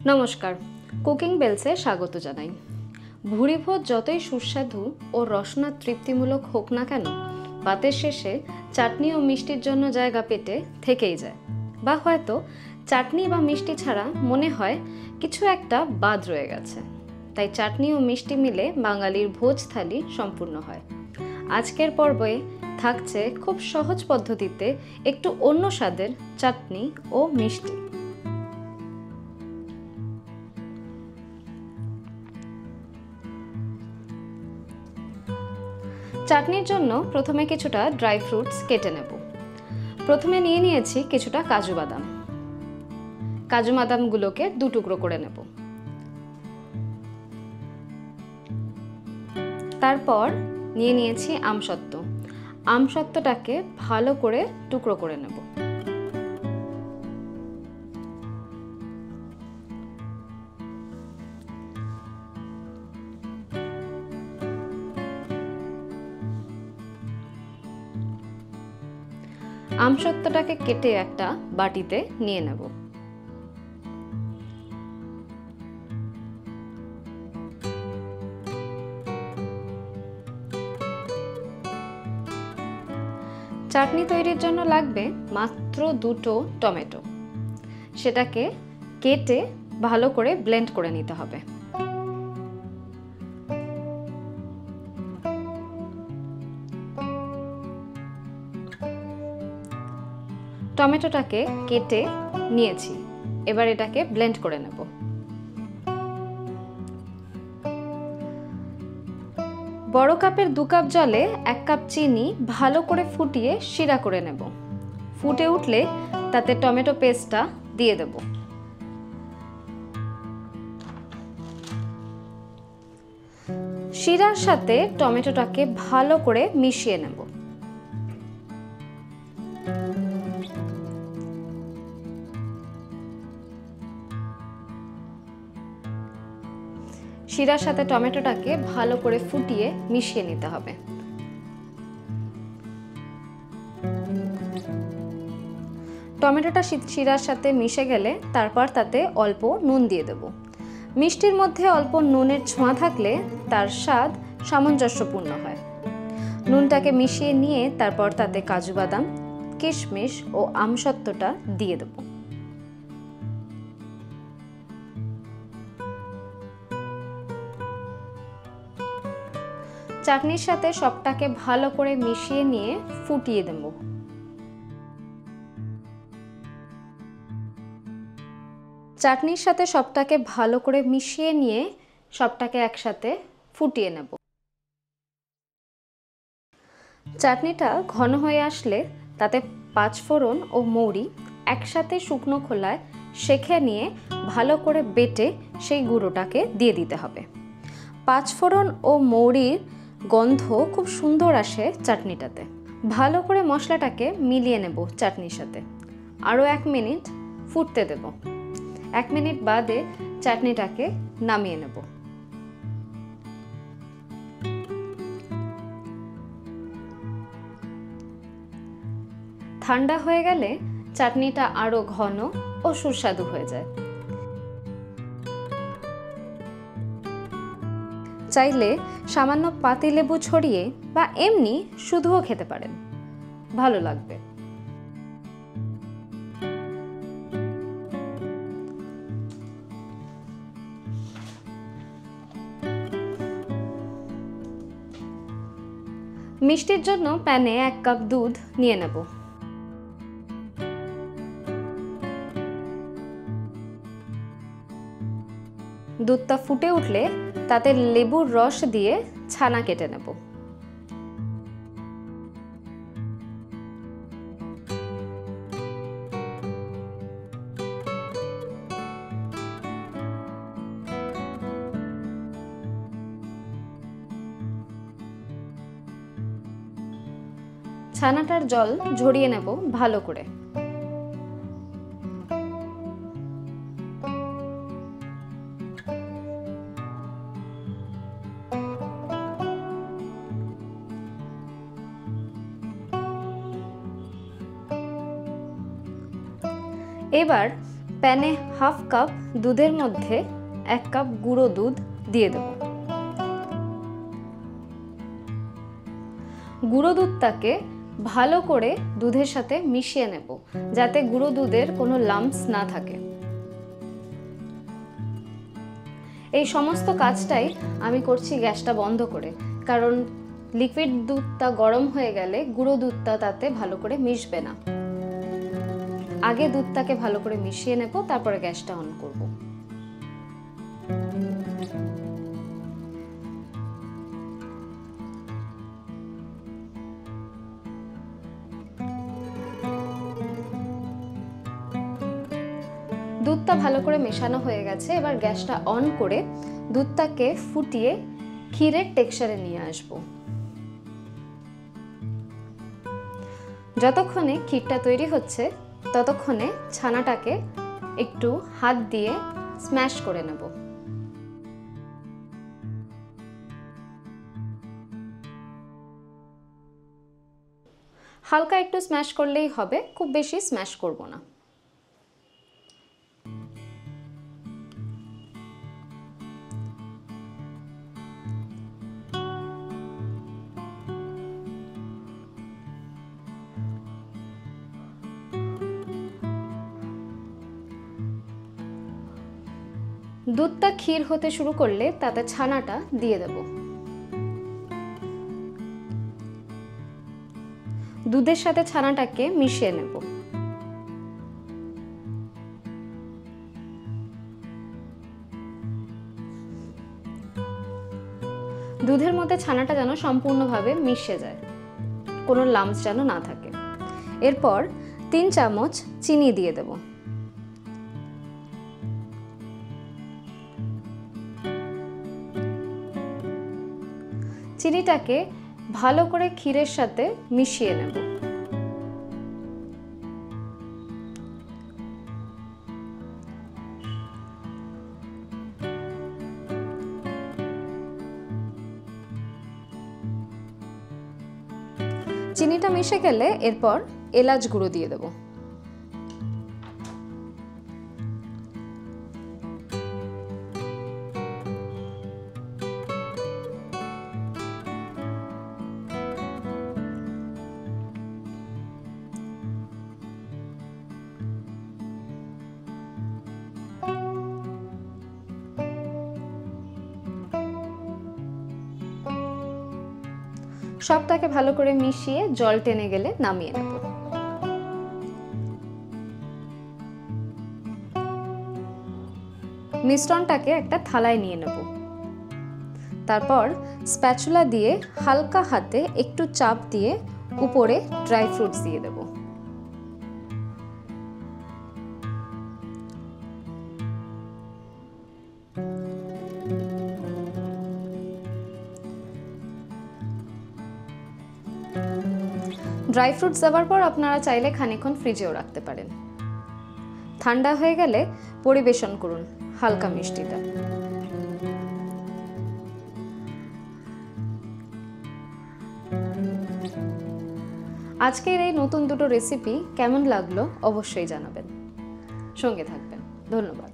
নমস্কার, কুকিং বেলসে স্বাগত জানাই। ভুরিভোজ যতই সুস্বাদু ও রসনা তৃপ্তিমূলক হোক না কেন, ভাতের শেষে চাটনি ও মিষ্টির জন্য জায়গা পেটে থেকেই যায়। বা হয়তো চাটনি বা মিষ্টি ছাড়া মনে হয় কিছু একটা বাদ রয়ে গেছে। তাই চাটনি ও মিষ্টি মিলে বাঙালির ভোজ থালি সম্পূর্ণ হয়। আজকের পর্বে থাকছে খুব সহজ পদ্ধতিতে একটু অন্য স্বাদের চাটনি ও মিষ্টি। চাটনির জন্য প্রথমে কিছুটা ড্রাই ফ্রুটস কেটে নেব। প্রথমে নিয়ে নিয়েছি কিছুটা কাজু বাদাম। কাজু বাদামগুলোকে দু টুকরো করে নেব। তারপর নিয়ে নিয়েছি আমসত্ত্ব। আমসত্ত্বটাকে ভালো করে টুকরো করে নেব। আমসত্ত্বটাকে কেটে একটা বাটিতে নিয়ে নেব। চাটনি তৈরির জন্য লাগবে মাত্র দুটো টমেটো। সেটাকে কেটে ভালো করে ব্লেন্ড করে নিতে হবে। টমেটোটাকে কেটে নিয়েছি, এবার এটাকে ব্লেন্ড করে নেব। বড় কাপের 2 কাপ জলে 1 কাপ চিনি ভালো করে ফুটিয়ে শিরা করে নেব। ফুটে উঠলে তাতে টমেটো পেস্টটা দিয়ে দেব। শিরার সাথে টমেটোটাকে ভালো করে মিশিয়ে নেব। শিরার সাথে টমেটোটাকে ভালো করে ফুটিয়ে মিশিয়ে নিতে হবে। টমেটোটা শিরার সাথে মিশে গেলে তারপর তাতে অল্প নুন দিয়ে দেব। মিষ্টির মধ্যে অল্প নুনের ছোঁয়া থাকলে তার স্বাদ সামঞ্জস্যপূর্ণ হয়। নুনটাকে মিশিয়ে নিয়ে তারপর তাতে কাজু বাদাম, কিশমিশ ও আমসত্ত্বটা দিয়ে দেব। চাটনির সাথে সবটাকে ভালো করে মিশিয়ে নিয়ে ফুটিয়ে দেব। চাটনির সাথে সবটাকে ভালো করে মিশিয়ে নিয়ে সবটাকে একসাথে ফুটিয়ে নেব। চাটনিটা ঘন হয়ে আসলে তাতে 5 ফোড়ন ও মৌরি একসাথে শুকনো খোলায় সেঁকে নিয়ে ভালো করে বেটে সেই গুঁড়োটাকে দিয়ে দিতে হবে। 5 ফোড়ন ও মৌরির গন্ধ খুব সুন্দর আসে চাটনিটাতে। ভালো করে মশলাটাকে মিলিয়ে নেব চাটনির সাথে। আরও 1 মিনিট ফুটতে দেব। 1 মিনিট বাদে চাটনিটাকে নামিয়ে নেব। ঠান্ডা হয়ে গেলে চাটনিটা আরো ঘন ও সুস্বাদু হয়ে যায়। চাইলে সামান্য পাতিলেবু ছড়িয়ে বা এমনি শুধুও খেতে পারেন, ভালো লাগবে। মিষ্টির জন্য প্যানে 1 কাপ দুধ নিয়ে নেব। দুধটা ফুটে উঠলে তাতে লেবুর রস দিয়ে ছানা কেটে নেব। ছানাটার জল ঝরিয়ে নেব ভালো করে। এবার প্যানে হাফ কাপ দুধের মধ্যে 1 কাপ গুঁড়ো দুধ দিয়ে দেব। গুঁড়ো দুধটাকে ভালো করে দুধের সাথে মিশিয়ে নেব, যাতে গুঁড়ো দুধের কোনো লাম্পস না থাকে। এই সমস্ত কাজটাই আমি করছি গ্যাসটা বন্ধ করে, কারণ লিকুইড দুধটা গরম হয়ে গেলে গুঁড়ো দুধটা তাতে ভালো করে মিশবে না। আগে দুধটাকে ভালো করে মিশিয়ে নেব, তারপরে গ্যাসটা অন করব। দুধটা ভালো করে মেশানো হয়ে গেছে। এবার গ্যাসটা অন করে দুধটাকে ফুটিয়ে ক্ষীরের টেক্সচারে নিয়ে আসব। যতক্ষণে ক্ষীরটা তৈরি হচ্ছে ততক্ষণে ছানাটাকে একটু হাত দিয়ে স্ম্যাশ করে নেব। হালকা একটু স্ম্যাশ করলেই হবে, খুব বেশি স্ম্যাশ করব না। দুধটা ক্ষীর হতে শুরু করলে তাতে ছানাটা দিয়ে দেব। দুধের সাথে ছানাটাকে মিশিয়ে নেব। দুধের মধ্যে ছানাটা যেন সম্পূর্ণভাবে মিশে যায়, কোনো লাম্পস যেন না থাকে। এরপর 3 চামচ চিনি দিয়ে দেব। চিনিটাকে ভালো করে ক্ষীরের সাথে মিশিয়ে নেব। চিনিটা মিশে গেলে এরপর এলাচ গুঁড়ো দিয়ে দেব। সবটাকে ভালো করে মিশিয়ে জল টেনে গেলে নামিয়ে নেব। মিশ্রণটাকে একটা থালায় নিয়ে নেব। তারপর স্প্যাচুলা দিয়ে হালকা হাতে একটু চাপ দিয়ে উপরে ড্রাই ফ্রুটস দিয়ে দেব। ড্রাই ফ্রুটস দেওয়ার পর আপনারা চাইলে খানিকক্ষণ ফ্রিজেও রাখতে পারেন। ঠান্ডা হয়ে গেলে পরিবেশন করুন হালকা মিষ্টিটা। আজকের এই নতুন দুটো রেসিপি কেমন লাগলো অবশ্যই জানাবেন। সঙ্গে থাকবেন। ধন্যবাদ।